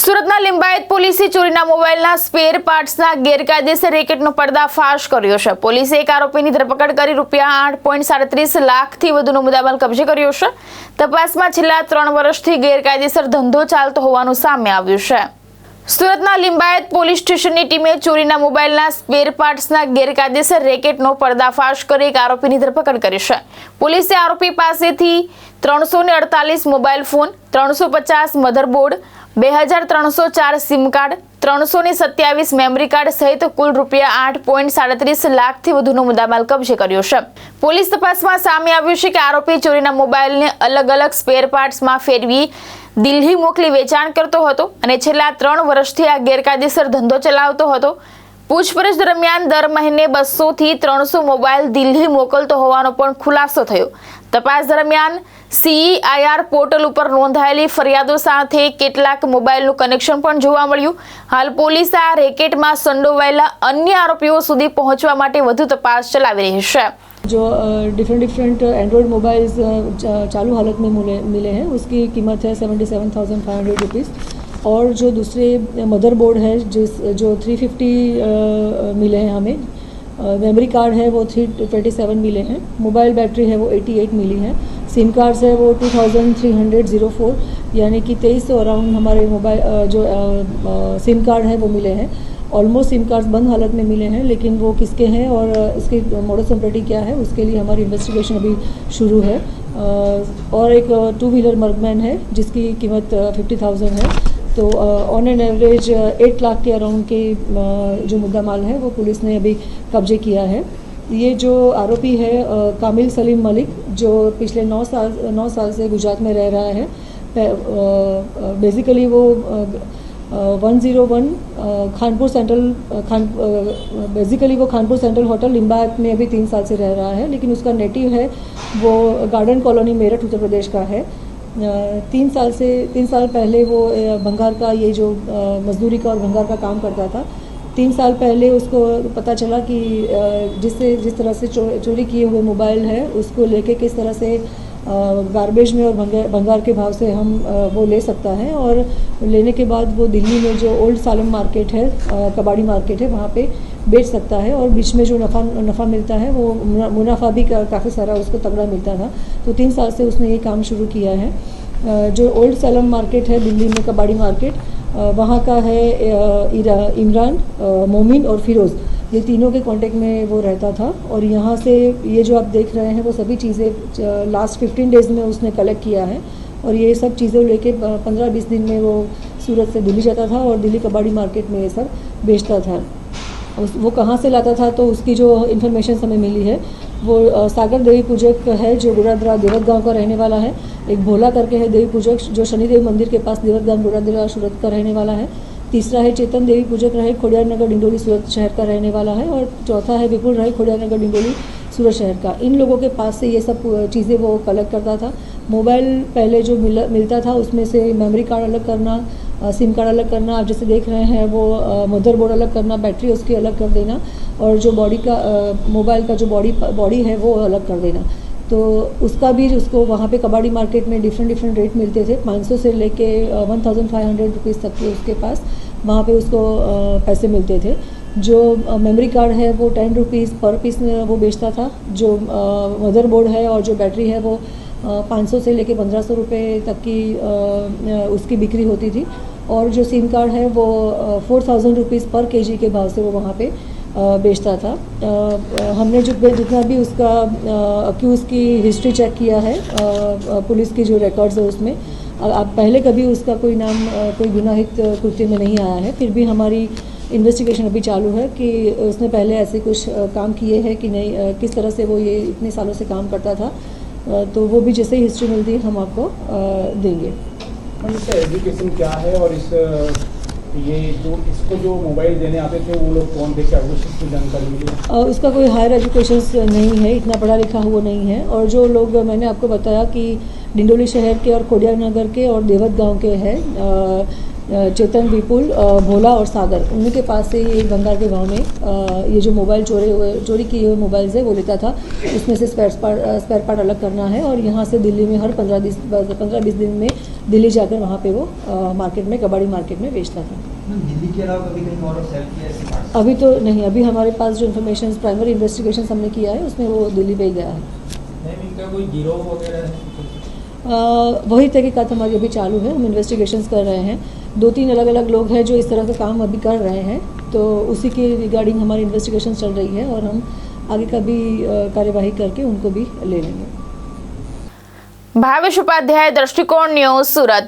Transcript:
સુરતના લિંબાયત પોલીસે ચોરીના મોબાઈલના સ્પેર પાર્ટ્સના ગેરકાયદેસર રેકેટનો પર્દાફાશ કર્યો છે। પોલીસે એક આરોપીની ધરપકડ કરી ₹8.37 લાખથી વધુનો મુદ્દામાલ કબજે કર્યો છે। તપાસમાં છેલ્લા 3 વર્ષથી ગેરકાયદેસર ધંધો ચાલતો હોવાનું સામે આવ્યું છે। સુરતના લિંબાયત પોલીસ સ્ટેશનની ટીમે ચોરીના મોબાઈલના સ્પેર પાર્ટ્સના ગેરકાયદેસર રેકેટનો પર્દાફાશ કરી એક આરોપીની ધરપકડ કરી છે। પોલીસે આરોપી પાસેથી 348 mobile phone, 350 motherboard, 2304 sim card, 327 memory card સહિત કુલ ₹8.37 લાખથી વધુનો મુદ્દામાલ કબજે કર્યો છે। પોલીસ તપાસમાં સામે આવ્યું છે કે આરોપી ચોરીના મોબાઈલને અલગ અલગ સ્પેર પાર્ટ્સમાં ફેરવી દિલ્હી મોકલી વેચાણ કરતો હતો અને છેલ્લા 3 વર્ષથી આ ગેરકાયદેસર ધંધો ચલાવતો હતો। પૂછપરછ દરમિયાન દર મહિને 200 થી 300 મોબાઈલ દિલ્હી મોકલતો હોવાનો પણ ખુલાસો થયો। તપાસ દરમિયાન CEIR પોર્ટલ ઉપર નોંધાયેલી ફરિયાદો સાથે કેટલાક મોબાઈલનું કનેક્શન પણ જોવા મળ્યું। હાલ પોલીસ આ રેકેટમાં સંડોવાયેલા અન્ય આરોપીઓ સુધી પહોંચવા માટે વધુ તપાસ ચલાવી રહી છે। जो डिफरेंट एंड्रॉयड मोबाइल्स चालू हालत में मिले हैं, उसकी कीमत है 77,500 रुपीज़। और जो दूसरे मदरबोर्ड है जो 350 मिले हैं हमें, मेमोरी कार्ड है वो 327 मिले हैं, मोबाइल बैटरी है वो 88 मिली है, सिम कार्ड्स है वो 2304 यानी कि 2300 अराउंड हमारे मोबाइल जो सिम कार्ड है वो मिले हैं। ऑलमोस्ट सिम कार्ड्स बंद हालत में मिले हैं, लेकिन वो किसके हैं और इसकी मोडस ऑपरेंडी क्या है उसके लिए हमारी इन्वेस्टिगेशन अभी शुरू है। और एक 2 व्हीलर मर्गमैन है जिसकी कीमत 50,000 है। तो ऑन एन एवरेज 8 लाख के अराउंड के जो मुद्दा माल है वो पुलिस ने अभी कब्जे किया है। ये जो आरोपी है कामिल सलीम मलिक, जो पिछले 9 साल से गुजरात में रह रहा है। बेसिकली वो 101 खानपुर सेंट्रल बेसिकली वो खानपुर सेंट्रल होटल लिंबायत में अभी 3 साल से रह रहा है, लेकिन उसका नेटिव है वो गार्डन कॉलोनी मेरठ उत्तर प्रदेश का है। 3 साल पहले वो भंगार का ये जो मजदूरी का और भंगार का काम करता था। 3 साल पहले उसको पता चला कि जिस तरह से चोरी किए हुए मोबाइल है उसको लेके किस तरह से गार्बेज में और भंगार के भाव से हम वो ले सकता है। और लेने के बाद वो दिल्ली में जो ओल्ड सालम मार्केट है, कबाड़ी मार्केट है, वहाँ पे बेच सकता है। और बीच में जो नफ़ा मिलता है वो मुनाफा भी काफ़ी सारा उसको तगड़ा मिलता था। तो 3 साल से उसने ये काम शुरू किया है। जो ओल्ड सालम मार्केट है दिल्ली में, कबाड़ी मार्केट, वहाँ का है इमरान, मोमिन और फिरोज़, ये तीनों के कांटेक्ट में वो रहता था। और यहाँ से ये जो आप देख रहे हैं वो सभी चीज़ें लास्ट 15 डेज़ में उसने कलेक्ट किया है। और ये सब चीज़ें लेके 15-20 दिन में वो सूरत से दिल्ली जाता था और दिल्ली कबाड़ी मार्केट में ये सब बेचता था। वो कहाँ से लाता था तो उसकी जो इन्फॉर्मेशन हमें मिली है वो सागर देवी पूजक है जो गुरादरा देवत गांव का रहने वाला है। एक भोला करके है देवी पूजक जो शनिदेव मंदिर के पास देवत गांव गुरादरा सूरत का रहने वाला है। तीसरा है चेतन देवी पूजक रहे खोडियार नगर डिंडोली सूरत शहर का रहने वाला है। और चौथा है विपुल रहे खोडियार नगर डिंडोली सूरत शहर का। इन लोगों के पास से ये सब चीज़ें वो कलेक्ट करता था। मोबाइल पहले जो मिलता था उसमें से मेमोरी कार्ड अलग करना, सिम कार्ड अलग करना, आप जैसे देख रहे हैं वो मदरबोर्ड अलग करना, बैटरी उसकी अलग कर देना, और जो बॉडी का मोबाइल का जो बॉडी है वो अलग कर देना। तो उसका भी उसको वहाँ पे कबाड़ी मार्केट में डिफरेंट रेट मिलते थे। 500 से लेके 1500 रुपीज़ तक के उसके पास वहाँ पे उसको पैसे मिलते थे। जो मेमोरी कार्ड है वो 10 रुपीज़ पर पीस में वो बेचता था। जो मदरबोर्ड है और जो बैटरी है वो 500 से लेके 1500 रुपये तक की उसकी बिक्री होती थी। और जो सिम कार्ड है वो 4000 रुपीज़ पर केजी के भाव से वो वहाँ पे बेचता था। हमने जितना भी उसका अक्यूज़ की हिस्ट्री चेक किया है, पुलिस की जो रिकॉर्ड्स है उसमें अब पहले कभी उसका कोई नाम कोई गुनाहित कृत्य में नहीं आया है। फिर भी हमारी इन्वेस्टिगेशन अभी चालू है कि उसने पहले ऐसे कुछ काम किए हैं कि नहीं, किस तरह से वो ये इतने सालों से काम करता था। तो वो भी जैसे ही हिस्ट्री मिलती है हम आपको देंगे। इसका एजुकेशन क्या है और इसको जो मोबाइल देने आते थे वो लोग कौन थे, क्या उसकी जानकारी मिली? उसका कोई हायर एजुकेशन नहीं है, इतना पढ़ा लिखा हुआ नहीं है। और जो लोग मैंने आपको बताया कि डिंडोली शहर के और खोडियार नगर के और देवत गांव के हैं, चेतन, विपुल, भोला और सागर, उन्हीं के पास से ये गंगा के गांव में ये जो मोबाइल चोरी किए हुए मोबाइल्स है वो लेता था। उसमें से स्पेयर पार्ट अलग करना है और यहाँ से दिल्ली में हर 15-20 दिन में दिल्ली जाकर वहाँ पे वो मार्केट में, कबाड़ी मार्केट में बेचता था। दिल्ली के अलावा कभी कहीं और सेल किया ऐसे parts? अभी तो नहीं, अभी हमारे पास जो इन्फॉर्मेशन प्राइमरी इन्वेस्टिगेशन हमने किया है उसमें वो दिल्ली पे ही गया है। मैम इनका कोई गिरोह वगैरह है? वही तहकीकात हमारी अभी चालू है, हम इन्वेस्टिगेशंस कर रहे हैं। 2-3 अलग अलग लोग हैं जो इस तरह का काम अभी कर रहे हैं, तो उसी के रिगार्डिंग हमारी इन्वेस्टिगेशन चल रही है और हम आगे का भी कार्यवाही करके उनको भी ले लेंगे। भावेश उपाध्याय, दृष्टिकोण न्यूज, सूरत।